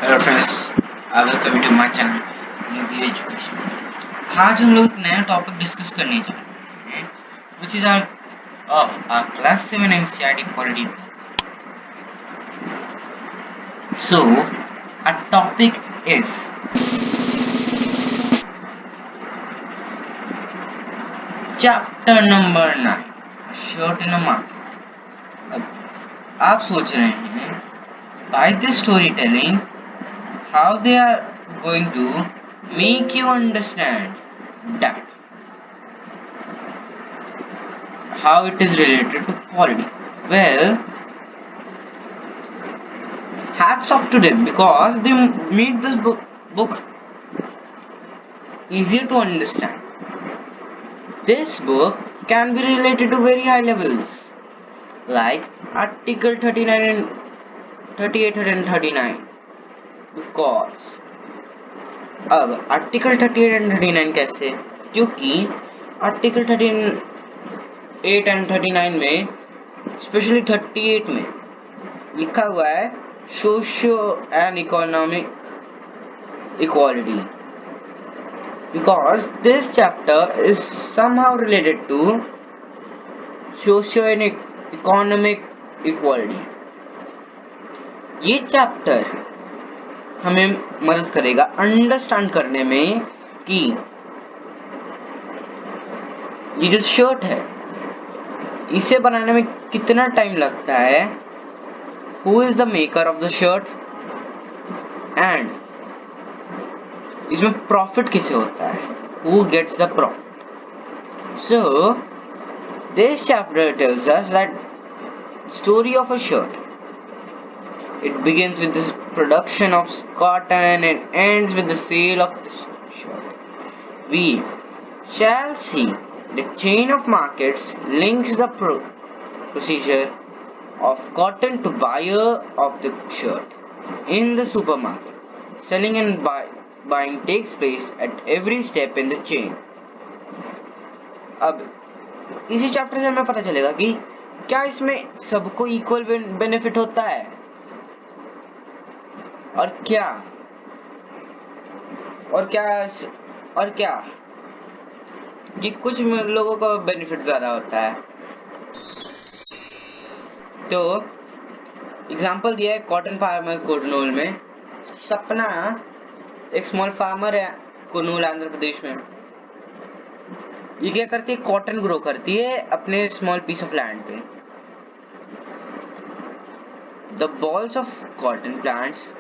Hello friends, welcome to my channel new education. आज हम लोग एक नया टॉपिक डिस्कस करने जा रहे हैं which is our class 7 NCERT polity. So our topic is chapter number 9, shirt in a market. अब आप सोच रहे हैं by this storytelling how they are going to make you understand that how it is related to polity. Well, hats off to them because they made this book easier to understand. This book can be related to very high levels like article 39 and 38 and 39 because अब article 38 and 39 कैसे? क्योंकि article 38 and 39 में, specially 38 में लिखा हुआ है socio and economic equality, because this chapter is somehow related to socio and economic equality. ये chapter हमें मदद करेगा अंडरस्टैंड करने में कि ये जो शर्ट है इसे बनाने में कितना टाइम लगता है, who is the maker of the shirt and इसमें प्रॉफिट किसे होता है, who gets the profit. So this chapter tells us that story of a shirt. It begins with the production of cotton and ends with the sale of the shirt. We shall see the chain of markets links the procedure of cotton to buyer of the shirt in the supermarket. Selling and buying takes place at every step in the chain. अब इसी chapter से हमें पता चलेगा कि क्या इसमें सबको इक्वल बेनिफिट होता है और क्या कि कुछ लोगों को बेनिफिट ज्यादा होता है। तो एग्जांपल दिया है कॉटन फार्मर कुरनूल में। सपना एक स्मॉल फार्मर है कुरनूल आंध्र प्रदेश में। ये क्या करती है, कॉटन ग्रो करती है अपने स्मॉल पीस ऑफ लैंड पे। The balls of cotton plants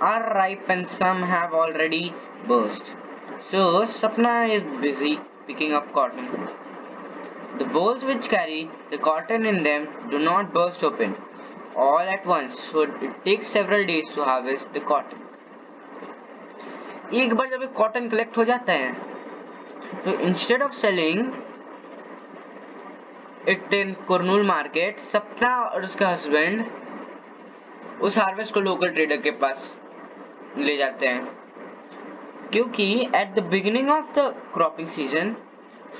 are ripe and some have already burst. So Sapna is busy picking up cotton. The bolls which carry the cotton in them do not burst open all at once, so it takes several days to harvest the cotton. एक बार जब cotton collect हो जाता है तो instead of selling it in Kurnool market, सपना और उसका husband उस हार्वेस्ट को लोकल ट्रेडर के पास ले जाते हैं, क्योंकि at the beginning of the cropping season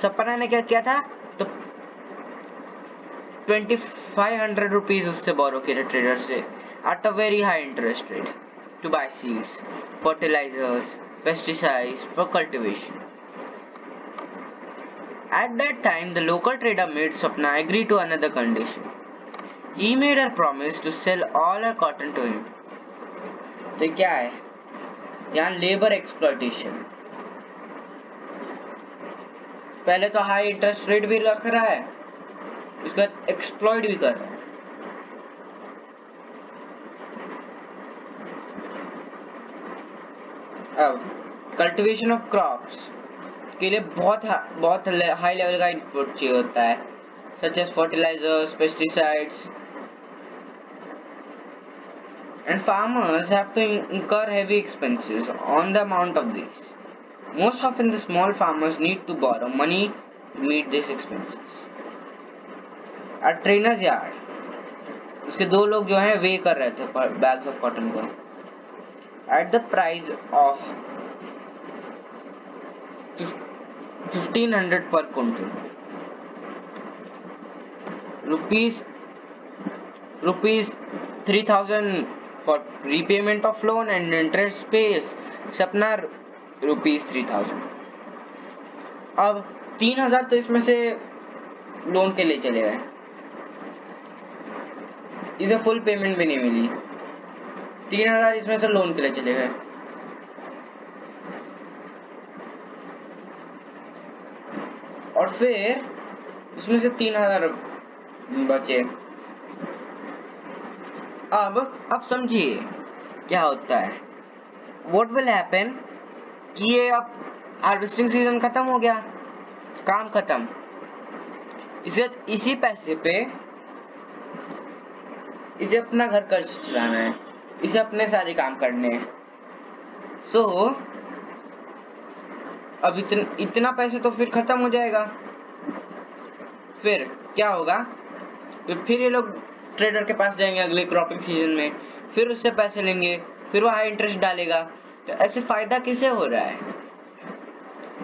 सपना ने क्या किया था, तो 2500 रुपीज उससे बोरो किया था ट्रेडर से at a very high interest rate to buy seeds, fertilisers, pesticides for cultivation. At that time, the local trader made Sapna agree to another condition. He made her promise to sell all her cotton to him. तो क्या है यहाँ labour exploitation. पहले तो high interest rate भी रख रहा है, इसके बाद एक्सप्लॉयट भी कर रहा है. अब कल्टीवेशन ऑफ क्रॉप्स के लिए बहुत हाई लेवल का इनपुट चाहिए होता है, such as fertilisers, pesticides, and farmers have to incur heavy expenses on the amount of these. Most often the small farmers need to borrow money to meet these expenses. At trainer's yard, उसके दो लोग जो हैं वे कर रहे थे bags of cotton को at the price of 1500 per quintal. Rupees 3000 for repayment of loan and interest pays सपना ₹3000। अब 3000 तो इसमें से लोन के लिए चले गए, इसे फुल पेमेंट भी नहीं मिली। 3000 इसमें से लोन के लिए चले गए। और फिर इसमें से 3000 बचे। अब समझिए क्या होता है। What will happen कि ये अब हार्वेस्टिंग सीजन खत्म हो गया, काम खत्म, इसी पैसे पे इसे अपना घर खर्च चलाना है, इसे अपने सारे काम करने हैं। सो अब इतना पैसे तो फिर खत्म हो जाएगा। फिर क्या होगा, तो फिर ये लोग ट्रेडर के पास जाएंगे अगले क्रॉपिंग सीजन में, फिर उससे पैसे लेंगे, फिर वो हाई इंटरेस्ट डालेगा। तो ऐसे फायदा किसे हो रहा है?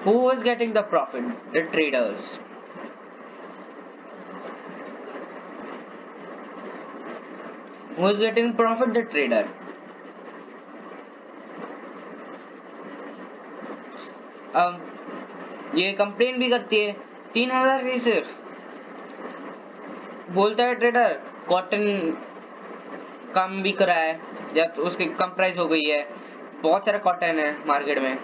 Who is getting the profit? The traders. Who is getting profit? The trader. अब ये कंप्लेन भी करती है 3000 की सिर्फ। बोलता है ट्रेडर कॉटन कम बिक रहा है या तो उसकी कम प्राइस हो गई है, बहुत सारा कॉटन है मार्केट में।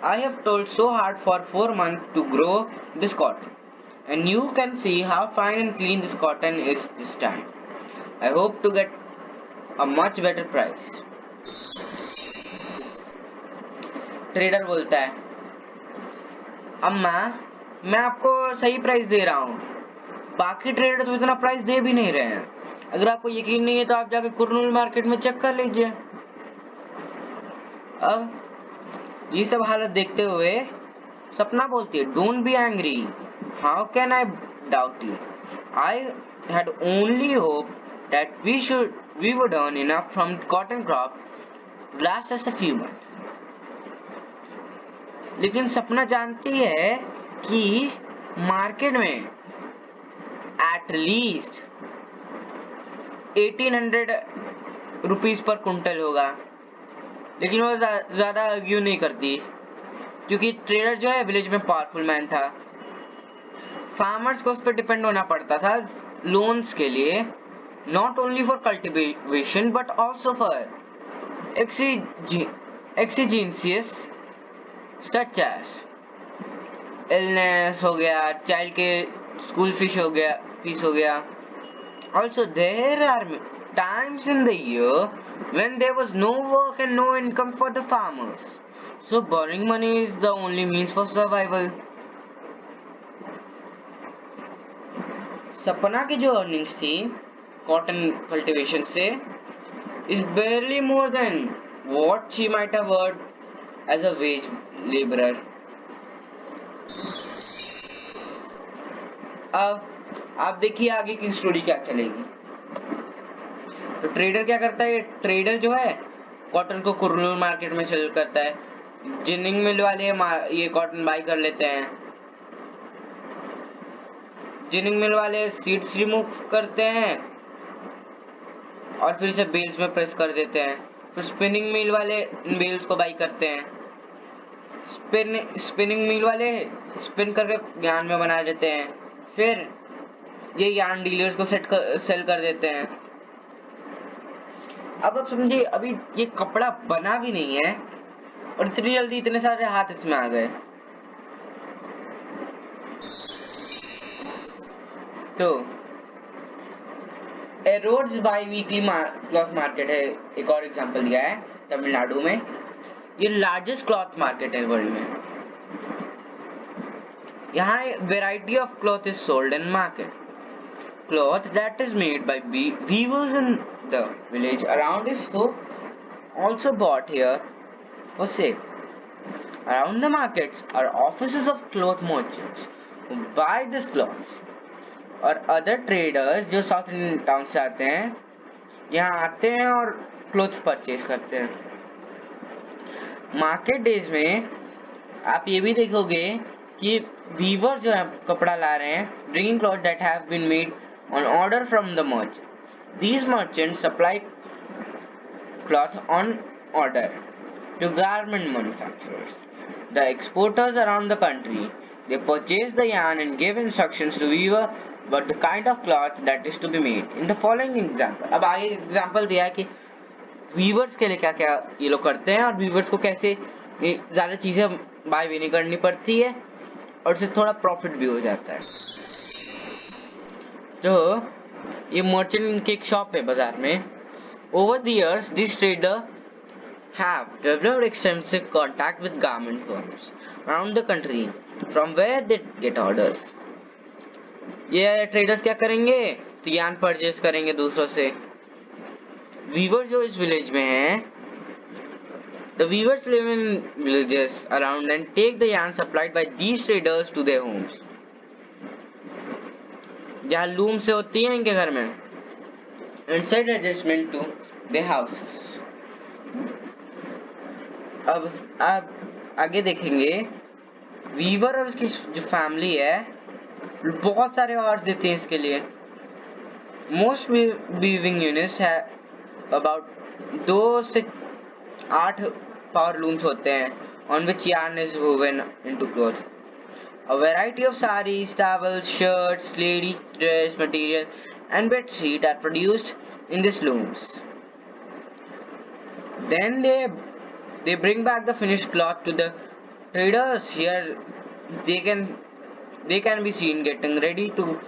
I have toiled so hard for 4 months to grow this cotton, and you can see how fine and clean this cotton is this time. I hope to get a much better price. Trader बोलता है अम्मा मैं आपको सही price दे रहा हूँ, बाकी trader तो इतना प्राइस दे भी नहीं रहे हैं। अगर आपको यकीन नहीं है तो आप जाके कुरनूल मार्केट में चेक कर लीजिए। अब ये सब हालत देखते हुए सपना बोलती है don't be angry, how can I doubt you, I had only hope that we would earn enough from cotton crop last just a few month. लेकिन सपना जानती है कि मार्केट में at least 1800 rupees per quintal होगा, लेकिन वो ज्यादा argue नहीं करती क्योंकि ट्रेडर जो है विलेज में पावरफुल मैन था। फार्मर्स को उस पर डिपेंड होना पड़ता था लोन्स के लिए, not only for cultivation but also for exigencies such as illness हो गया, चाइल्ड के स्कूल फीस हो गया। Also there are times in the year when there was no work and no income for the farmers, so borrowing money is the only means for survival. सपना की जो earnings थी cotton cultivation से is barely more than what she might have earned as a wage laborer. अब आप देखिए आगे की स्टोरी क्या चलेगी। तो ट्रेडर क्या करता है, ट्रेडर जो है कॉटन को कुरनूल मार्केट में सेल करता है, जिनिंग मिल वाले ये कॉटन बाई कर लेते हैं, जिनिंग मिल वाले सीड्स रिमूव करते हैं और फिर से बेल्स में प्रेस कर देते हैं, फिर स्पिनिंग मिल वाले इन बेल्स को बाई करते हैं, स्पिनिंग मिल वाले स्पिन करके यार्न में बना देते हैं, फिर ये यार्न डीलर्स को सेल कर देते हैं। अब आप समझिए अभी ये कपड़ा बना भी नहीं है और इतनी जल्दी इतने सारे हाथ इसमें आ गए। तो एरोड्स बाई वीकली क्लॉथ मार्केट है, एक और एग्जांपल दिया है तमिलनाडु में। ये लार्जेस्ट क्लॉथ मार्केट है वर्ल्ड में। यहाँ variety of cloth is sold in market. Cloth that is made by weavers in the village around is also bought here for sale. Around the markets are offices of cloth merchants who buy these cloths, और other traders जो south Indian town से आते हैं यहाँ आते हैं और clothes purchase करते हैं। मार्केट डेज में आप ये भी देखोगे कि वीवर जो है कपड़ा ला रहे हैं, bringing cloth that have been made on order from the merchants. These merchants supply cloth on order to garment manufacturers. The exporters around the country, they purchase the yarn and give instructions to weaver about the kind of cloth that is to be made. In the following example, अब आगे example दिया है कि viewers के लिए क्या क्या ये लोग करते हैं और वीवर्स को कैसे ज्यादा चीजें बाय भी नहीं करनी पड़ती है और उससे थोड़ा प्रॉफिट भी हो जाता है। तो ये मर्चेंट की एक शॉप है बाजार में। Over the years this trader have developed extensive contact with garment firms around the country from where they get orders. ये ट्रेडर्स क्या करेंगे, तो यार्न परचेज करेंगे दूसरों से। वीवर्स जो इस विलेज में हैं, the weavers live in villages around and take the yarn supplied by these traders to their homes. जहाँ लूम से होती है इनके घर में, and send adjustment to their houses. अब आप आगे देखेंगे वीवर और उसकी जो फैमिली है बहुत सारे आवर्स देते हैं इसके लिए। मोस्ट वीविंग यूनिट्स है अबाउट 2 से 8 पावर लूम्स होते हैं on which yarn is woven into cloth. A variety of sarees, towels, shirts, ladies dress material and bed sheet are produced in these looms. Then they bring back the finished cloth to the traders. Here they can be seen getting ready to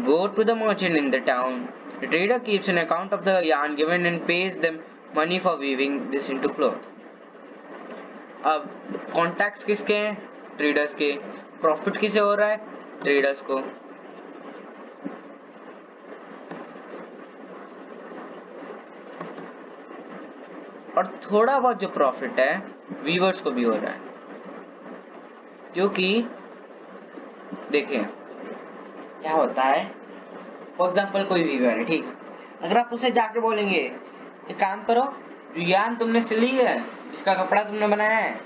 go to the merchant in the town. The trader keeps an account of the yarn given and pays them money for weaving this into cloth. अब contacts किसके हैं, traders के। Profit किसे हो रहा है, traders को। और थोड़ा बहुत जो प्रॉफिट है वीवर्स को भी हो रहा है, क्योंकि देखिए क्या होता है। फॉर एग्जाम्पल कोई वीवर है, ठीक, अगर आप उसे जाके बोलेंगे एक काम करो, जो यार्न तुमने सिली है, जिसका कपड़ा तुमने बनाया है,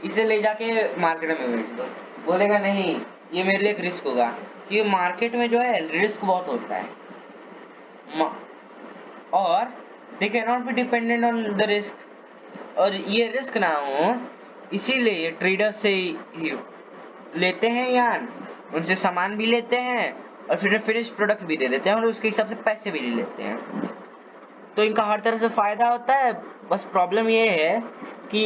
इसे ले जाके मार्केट में बेच दो, बोलेगा नहीं, ये मेरे लिए एक रिस्क होगा, क्योंकि मार्केट में जो है रिस्क बहुत होता है और they cannot be dependent on the risk, और ये रिस्क ना हो इसीलिए ट्रेडर से ही लेते हैं यार्न, उनसे सामान भी लेते हैं और फिर फिनिश प्रोडक्ट भी दे देते हैं और उसके हिसाब से पैसे भी ले लेते हैं। तो इनका हर तरह से फायदा होता है। बस प्रॉब्लम ये है कि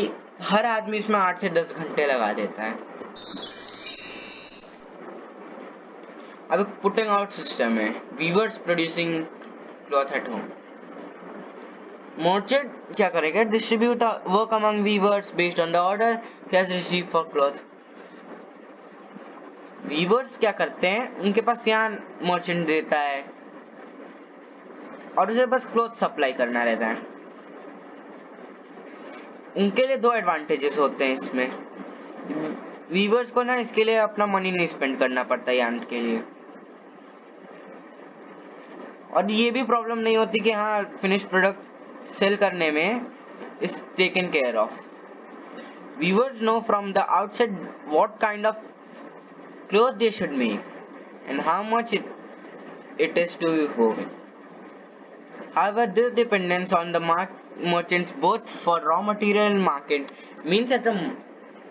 हर आदमी इसमें 8 से 10 घंटे लगा देता है। अब एक पुटिंग आउट सिस्टम है, weavers producing cloth at home. Merchant क्या करेगा, distribute work among weavers based on the order he has received for cloth. Weavers क्या करते हैं, उनके पास यार्न मर्चेंट देता है और उसे बस क्लॉथ सप्लाई करना रहता है। उनके लिए 2 एडवांटेजेस होते हैं इसमें। वीवर्स को ना इसके लिए अपना मनी नहीं स्पेंड करना पड़ता यार्न के लिए, और ये भी प्रॉब्लम नहीं होती कि हाँ फिनिश प्रोडक्ट सेल करने में is taken care of. Weavers know from the outset what kind of cloth they should make and how much it is to be woven. However, this dependence on the merchants both for raw material and market means that the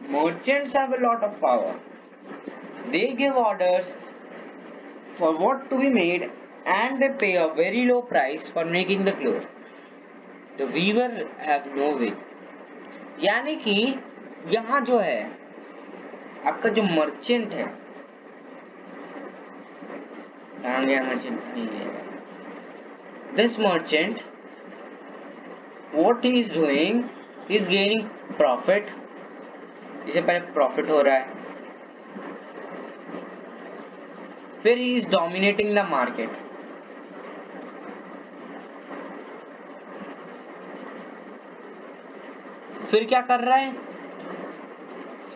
merchants have a lot of power. They give orders for what to be made and they pay a very low price for making the cloth. The weaver have no way. यानी कि यहाँ जो है आपका जो merchant है, कहाँ गया मर्चेंट, नहीं है। This merchant, what he is doing, he is gaining profit. इसे पहले प्रॉफिट हो रहा है, फिर he is dominating the market. फिर क्या कर रहा है,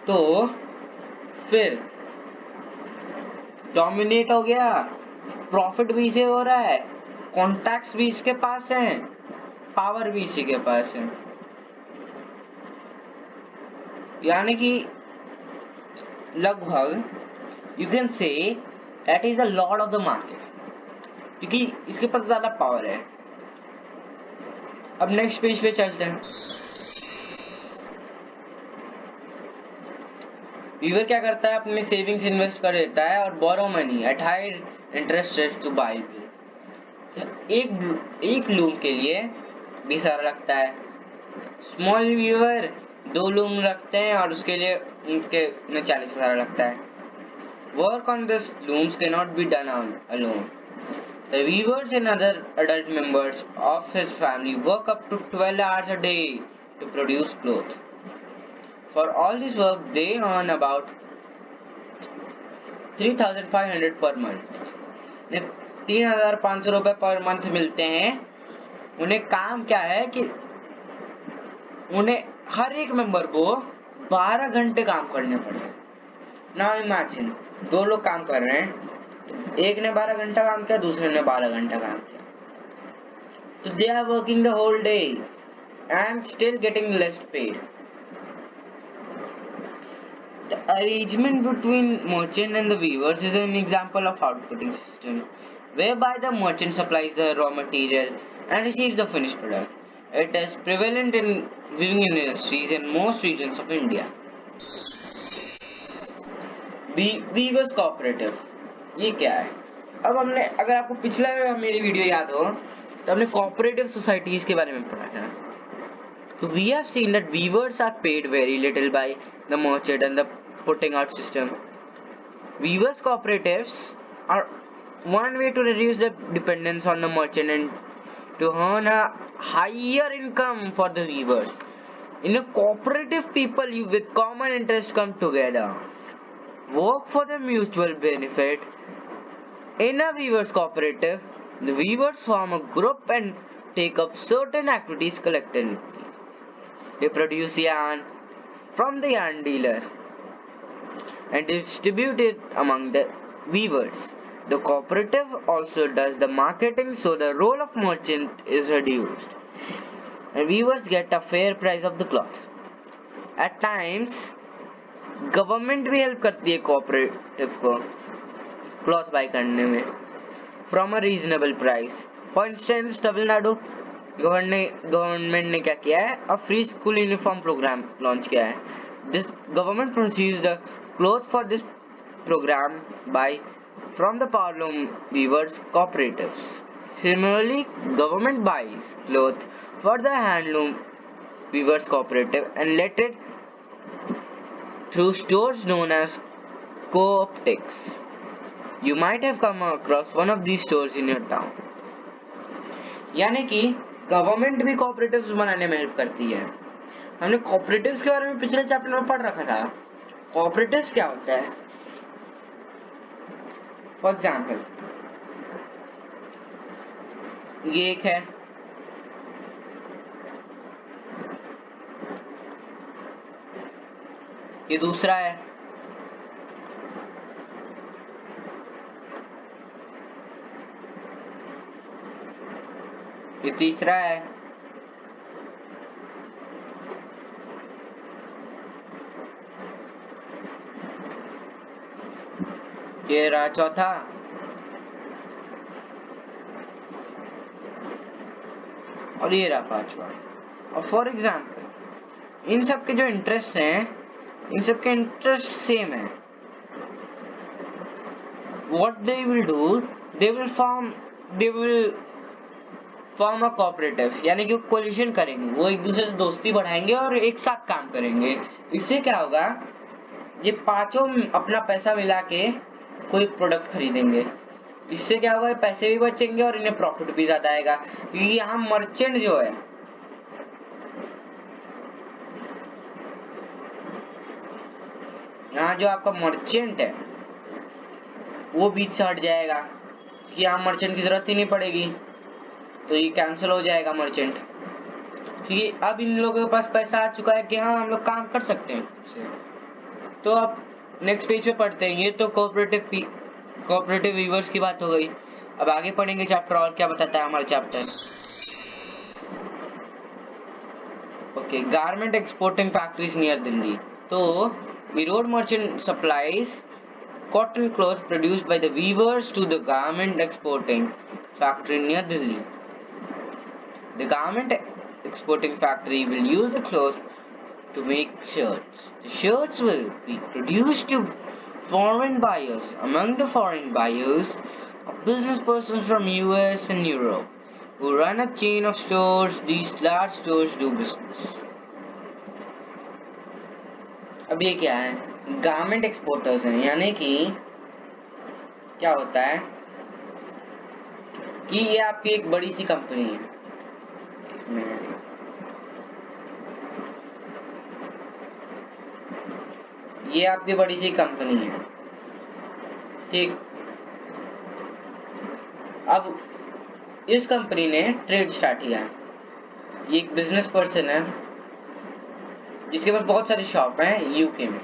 तो फिर डोमिनेट हो गया, प्रॉफिट भी इसे हो रहा है, कॉन्टैक्ट्स भी इसके पास हैं, पावर भी इसी के पास है। यानी कि लगभग you can say that is the Lord of the market, क्योंकि इसके पास ज्यादा पावर है। अब नेक्स्ट पेज पे चलते हैं। वीवर क्या करता है, अपने सेविंग्स इन्वेस्ट कर देता है और borrow money at high interest rate to buy. एक लूम के लिए 20,000 लगता है। स्मॉल वीवर 2 लूम रखते हैं और उसके लिए उनके 40,000 लगता है। Work on this looms can not be done on alone. The weavers and other adult members of his family work up to 12 hours a day to produce cloth. For all this work, they earn about 3,500 per month. 3,500 रुपए per month मिलते हैं। उन्हें काम क्या है कि उन्हें हर एक मेंबर को 12 घंटे काम करने पड़े। Now imagine, 2 लोग काम कर रहे हैं, एक ने 12 घंटा काम किया, दूसरे ने 12 घंटा काम किया, तो they are working the whole day and still getting less paid. The arrangement between merchant and the weavers is an example of outputting system, whereby the merchant supplies the raw material and receives the finished product. It is prevalent in weaving industries in most regions of India. Weavers cooperative, ये क्या है? अब हमने, अगर आपको पिछला मेरी video याद हो तो हमने कोऑपरेटिव सोसाइटीज के बारे में पढ़ा था। तो we have seen that weavers are paid very little by the merchant and the putting out system. Weavers cooperatives are one way to reduce the dependence on the merchant and to earn a higher income for the weavers. In a cooperative, people with common interest come together, work for the mutual benefit. In a weavers cooperative, the weavers form a group and take up certain activities collectively. They produce yarn from the yarn dealer and distribute it among the weavers. The cooperative also does the marketing, so the role of merchant is reduced, and weavers get a fair price of the cloth. At times, government भी help करती है cooperative को cloth buy करने में from a reasonable price. For instance, Tamil Nadu government ने क्या किया है, a free school uniform program launch किया है. This government purchased the cloth for this program from the powerloom weavers cooperatives. Similarly, government buys cloth for the handloom weavers cooperative and let it through stores known as co-optics. You might have come across one of these stores in your town. यानी कि government भी cooperatives बनाने में help करती है। हमने cooperatives के बारे में पिछले चैप्टर में पढ़ रखा था। कोऑपरेटिव्स क्या होता है? फॉर एग्जाम्पल, ये एक है, ये दूसरा है, ये तीसरा है, ये रहा चौथा, और ये रहा पांचवा। और फॉर एग्जाम्पल, इन सब के जो इंटरेस्ट हैं, इन सब के इंटरेस्ट सेम है। What they will do, they will form a cooperative, यानी कि कोलिशन करेंगे, वो एक दूसरे से दोस्ती बढ़ाएंगे और एक साथ काम करेंगे। इससे क्या होगा, ये पांचों अपना पैसा मिला के कोई प्रोडक्ट खरीदेंगे। इससे क्या होगा, पैसे भी बचेंगे और इन्हें प्रॉफिट भी ज्यादा आएगा, क्योंकि यहाँ मर्चेंट जो है, यहाँ जो आपका मर्चेंट है वो बीच से हट जाएगा कि यहाँ मर्चेंट की जरूरत ही नहीं पड़ेगी, तो ये कैंसिल हो जाएगा मर्चेंट, क्योंकि अब इन लोगों के पास पैसा आ चुका है कि हाँ हम लोग काम कर सकते हैं। तो अब नेक्स्ट पेज पे पढ़ते हैं। ये तो कोऑपरेटिव वीवर्स की बात हो गई। अब आगे पढ़ेंगे चैप्टर, और क्या बताता है हमारा chapter. Okay, garment exporting factories near Delhi. तो वीरोड merchant supplies cotton cloth produced by the weavers to the garment exporting factory near Delhi. The garment exporting factory will use the cloth to make shirts. The shirts will be produced to foreign buyers. Among the foreign buyers are business persons from US and Europe who run a chain of stores. These large stores do business. अब ये क्या है? Garment exporters हैं, यानी कि क्या होता है कि ये आपकी एक बड़ी सी कंपनी है। ये आपकी बड़ी सी कंपनी है, ठीक। अब इस कंपनी ने ट्रेड स्टार्ट किया है। ये एक बिजनेस पर्सन है जिसके पास बहुत सारी शॉप हैं यूके में,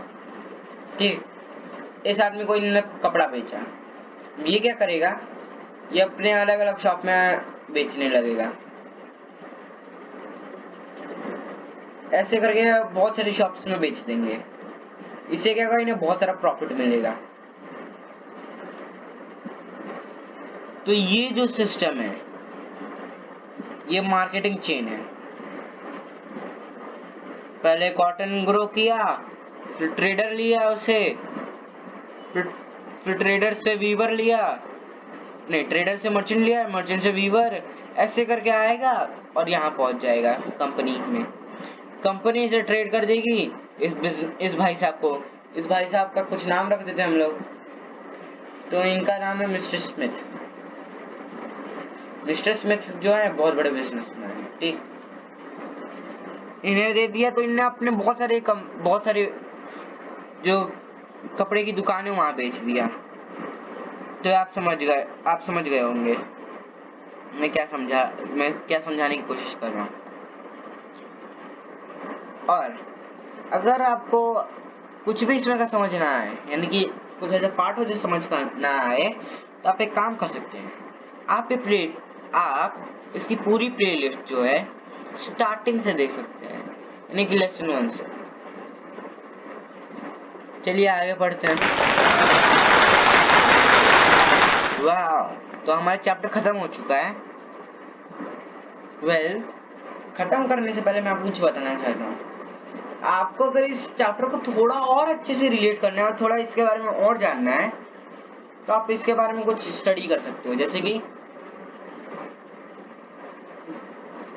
ठीक। इस आदमी को इन्होंने कपड़ा बेचा। ये क्या करेगा? ये अपने अलग अलग शॉप में बेचने लगेगा। ऐसे करके बहुत सारी शॉप्स में बेच देंगे। इससे क्या होगा? इन्हें बहुत सारा प्रॉफिट मिलेगा। तो ये जो सिस्टम है ये मार्केटिंग चेन है। पहले कॉटन ग्रो किया, फिर ट्रेडर लिया उसे, फिर ट्रेडर से वीवर लिया, नहीं ट्रेडर से मर्चेंट लिया, मर्चेंट से वीवर, ऐसे करके आएगा और यहाँ पहुंच जाएगा कंपनी में। कंपनी इसे ट्रेड कर देगी इस भाई साहब को। इस भाई साहब का कुछ नाम रख देते हम लोग, तो इनका नाम है मिस्टर स्मिथ। मिस्टर स्मिथ जो है बहुत बड़े बिजनेसमैन है, ठीक। इन्हें दे दिया तो इन्हें अपने बहुत सारे जो कपड़े की दुकानें वहां बेच दिया। तो आप समझ गए होंगे मैं क्या समझाने की कोशिश कर रहा हूँ। और अगर आपको कुछ भी इसमें का समझ ना आए, यानी कि कुछ ऐसा पार्ट हो जो समझ ना आए, तो आप एक काम कर सकते हैं। आप इसकी पूरी प्लेलिस्ट जो है स्टार्टिंग से देख सकते हैं, यानी कि लेसन 1 से। चलिए आगे बढ़ते हैं। वाह, तो हमारा चैप्टर खत्म हो चुका है। खत्म करने से पहले मैं आपको कुछ बताना चाहता हूँ। आपको अगर इस चैप्टर को थोड़ा और अच्छे से रिलेट करना है और थोड़ा इसके बारे में और जानना है, तो आप इसके बारे में कुछ स्टडी कर सकते हो। जैसे कि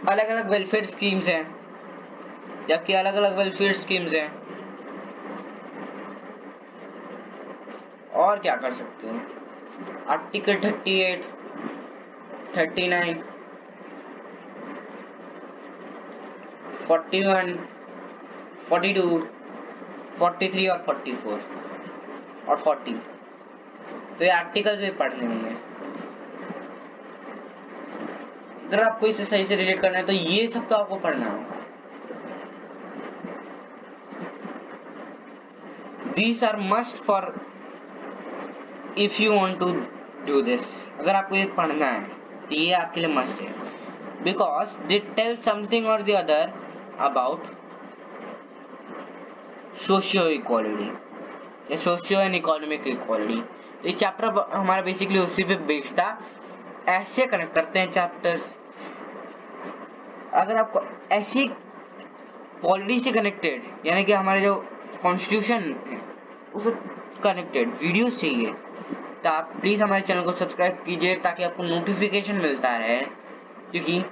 अलग अलग वेलफेयर स्कीम्स हैं, जबकि अलग अलग वेलफेयर स्कीम्स हैं। और क्या कर सकते हो? आर्टिकल 38, 39, 41, 42, 43 और 44 और 40, तो ये आर्टिकल्स भी पढ़ने होंगे। अगर आपको इसे सही से रिलेट करना है तो ये सब तो आपको पढ़ना होगा। These are must for if you want to do this. अगर आपको ये पढ़ना है तो ये आपके लिए मस्ट है, because they tell something or the other about socio equality या सोशियो एंड इकोनॉमिक इक्वालिटी। तो ये चैप्टर हमारा बेसिकली उसी पे बेस्ड था। ऐसे कनेक्ट करते हैं चैप्टर्स। अगर आपको ऐसी पॉलिटी से कनेक्टेड, यानी कि हमारे जो कॉन्स्टिट्यूशन है उससे कनेक्टेड वीडियोस चाहिए, तो आप प्लीज हमारे चैनल को सब्सक्राइब कीजिए ताकि आपको नोटिफिकेशन मिलता रहे। क्योंकि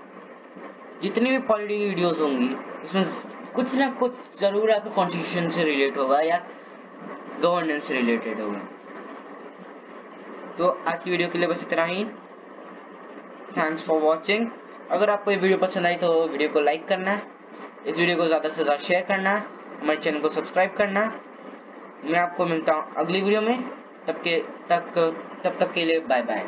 जितनी भी पॉलिटी की वीडियोस होंगी उसमें कुछ ना कुछ जरूर आपको कॉन्स्टिट्यूशन से रिलेट होगा या गवर्नेंस से रिलेटेड होगा। तो आज की वीडियो के लिए बस इतना ही। Thanks for watching. अगर आपको ये वीडियो पसंद आई तो वीडियो को लाइक करना, इस वीडियो को ज्यादा से ज्यादा शेयर करना, हमारे चैनल को सब्सक्राइब करना। मैं आपको मिलता हूँ अगली वीडियो में। तब तक के लिए बाय बाय।